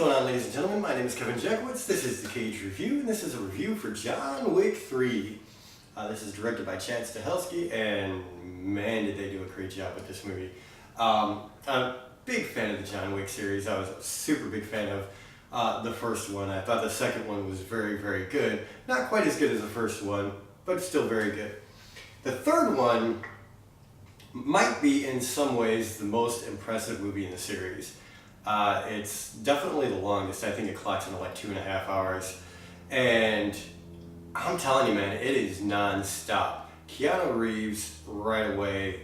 going on, ladies and gentlemen? My name is Kevin Jackowitz. This is the Kaged Review, and this is a review for John Wick 3. This is directed by Chad Stahelski, and man, did they do a great job with this movie. I'm a big fan of the John Wick series. I was a super big fan of the first one. I thought the second one was very, very good. Not quite as good as the first one, but still very good. The third one might be, in some ways, the most impressive movie in the series. It's definitely the longest. I think it clocks into like 2.5 hours. And I'm telling you, man, it is non-stop. Keanu Reeves, right away,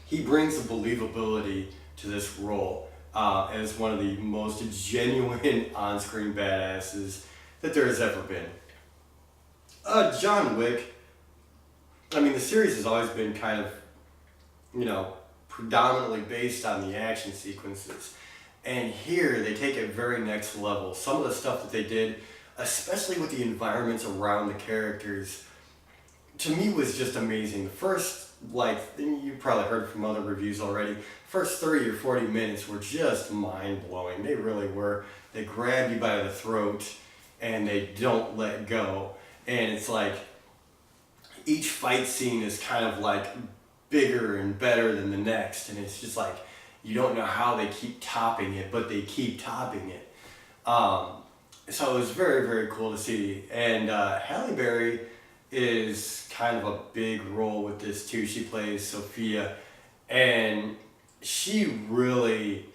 he brings the believability to this role as one of the most genuine on-screen badasses that there has ever been. John Wick, I mean, the series has always been kind of, predominantly based on the action sequences. And here they take it very next level. Some of the stuff that they did, especially with the environments around the characters, to me was just amazing. The first, you probably heard from other reviews already, first 30 or 40 minutes were just mind-blowing. They really were. They grab you by the throat and they don't let go. And it's like each fight scene is kind of like bigger and better than the next, and it's just like you don't know how they keep topping it, but they keep topping it. So it was very, very cool to see. And Halle Berry is kind of a big role with this too. She plays Sophia, and she really,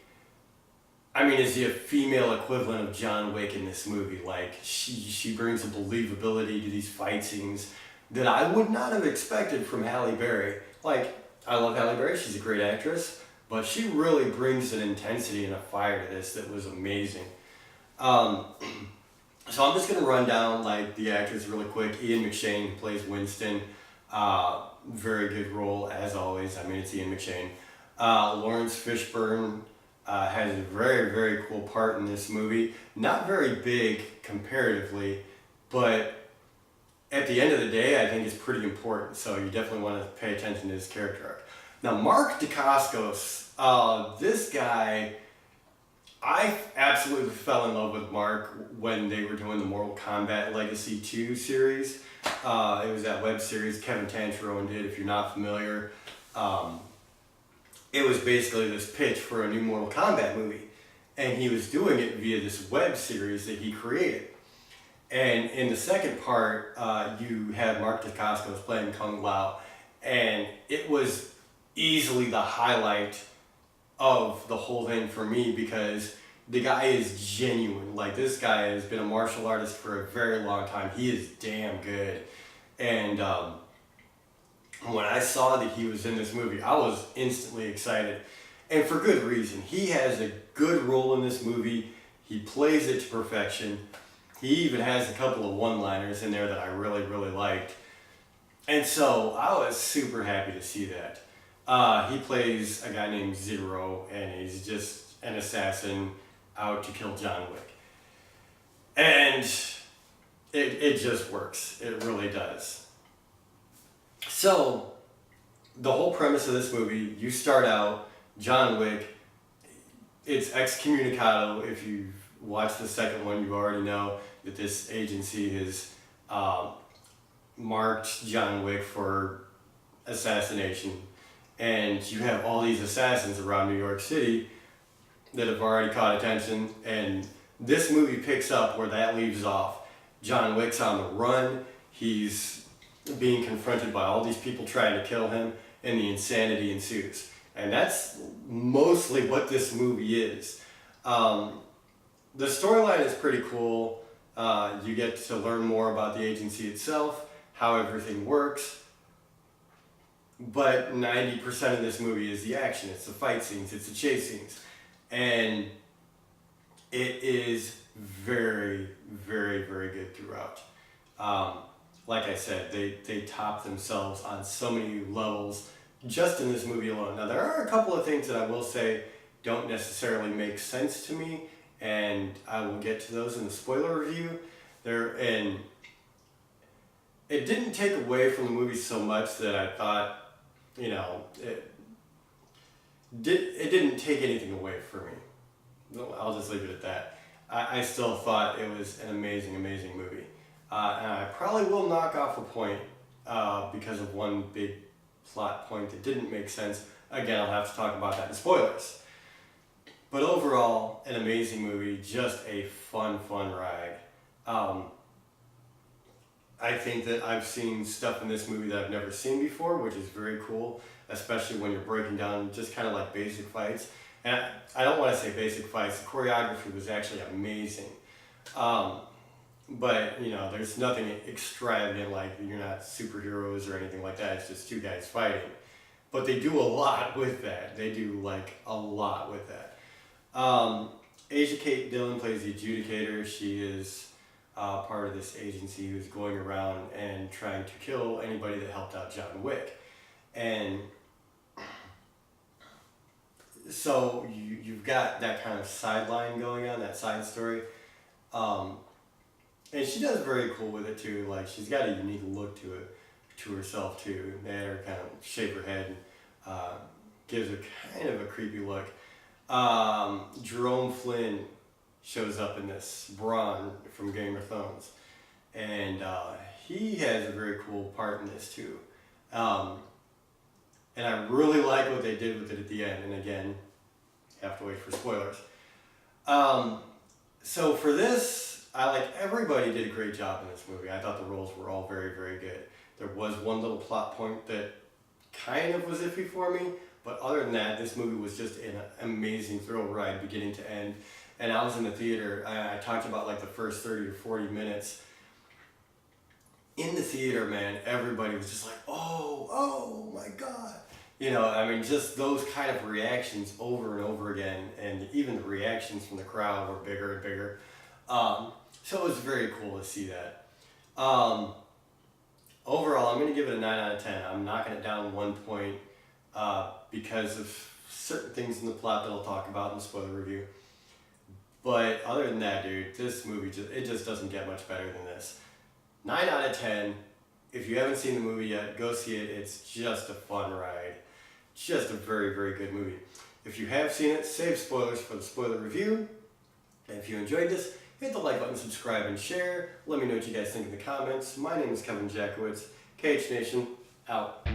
is the female equivalent of John Wick in this movie. Like she brings a believability to these fight scenes that I would not have expected from Halle Berry. I love Halle Berry, she's a great actress, but she really brings an intensity and a fire to this that was amazing. So I'm just going to run down the actors really quick. Ian McShane plays Winston, very good role as always. It's Ian McShane. Lawrence Fishburne has a very, very cool part in this movie. Not very big comparatively, but at the end of the day, I think it's pretty important, so you definitely want to pay attention to his character arc. Now, Mark Dacascos, this guy, I absolutely fell in love with Mark when they were doing the Mortal Kombat Legacy 2 series. It was that web series Kevin Tancharoen did, if you're not familiar. It was basically this pitch for a new Mortal Kombat movie, and he was doing it via this web series that he created. And in the second part, you have Mark Dacascos playing Kung Lao, and it was easily the highlight of the whole thing for me because the guy is genuine. This guy has been a martial artist for a very long time. He is damn good. And when I saw that he was in this movie, I was instantly excited. And for good reason. He has a good role in this movie. He plays it to perfection. He even has a couple of one-liners in there that I really, really liked. And so I was super happy to see that. He plays a guy named Zero, and he's just an assassin out to kill John Wick. And it just works. It really does. So the whole premise of this movie, you start out, John Wick, it's excommunicado. If you've watched the second one, you already know that this agency has marked John Wick for assassination. And you have all these assassins around New York City that have already caught attention. And this movie picks up where that leaves off. John Wick's on the run. He's being confronted by all these people trying to kill him, and the insanity ensues. And that's mostly what this movie is. The storyline is pretty cool. You get to learn more about the agency itself, how everything works. But 90% of this movie is the action. It's the fight scenes. It's the chase scenes. And it is very, very, very good throughout. Like I said, they top themselves on so many levels just in this movie alone. Now, there are a couple of things that I will say don't necessarily make sense to me, and I will get to those in the spoiler review. And it didn't take away from the movie so much that I thought, it didn't take anything away from me. I'll just leave it at that. I still thought it was an amazing, amazing movie. And I probably will knock off a point because of one big plot point that didn't make sense. Again, I'll have to talk about that in spoilers. But overall, an amazing movie, just a fun, fun ride. I think that I've seen stuff in this movie that I've never seen before, which is very cool, especially when you're breaking down just kind of like basic fights. And I don't want to say basic fights, the choreography was actually amazing. But, you know, there's nothing extravagant, like you're not superheroes or anything like that, it's just two guys fighting. But they do a lot with that. They do, like, a lot with that. Asia Kate Dillon plays the adjudicator. She is part of this agency who's going around and trying to kill anybody that helped out John Wick. And so you've got that kind of sideline going on, that side story. And she does very cool with it too. Like, she's got a unique look to it, to herself too. They had her kind of shave her head and gives her kind of a creepy look. Jerome Flynn shows up in this, Bronn from Game of Thrones. And he has a very cool part in this too. And I really like what they did with it at the end. And again, you have to wait for spoilers. So for this, everybody did a great job in this movie. I thought the roles were all very, very good. There was one little plot point that kind of was iffy for me, but other than that, this movie was just an amazing thrill ride beginning to end. And I was in the theater, I talked about like the first 30 or 40 minutes. In the theater, man, everybody was just like, oh my God. You know, I mean, just those kind of reactions over and over again, and even the reactions from the crowd were bigger and bigger. So it was very cool to see that. Overall, I'm going to give it a 9 out of 10. I'm knocking it down 1 point because of certain things in the plot that I'll talk about in the spoiler review. But other than that, dude, this movie, it just doesn't get much better than this. 9 out of 10. If you haven't seen the movie yet, go see it. It's just a fun ride. Just a very, very good movie. If you have seen it, save spoilers for the spoiler review. And if you enjoyed this, hit the like button, subscribe, and share. Let me know what you guys think in the comments. My name is Kevin Jackowitz. Kaged Nation, out.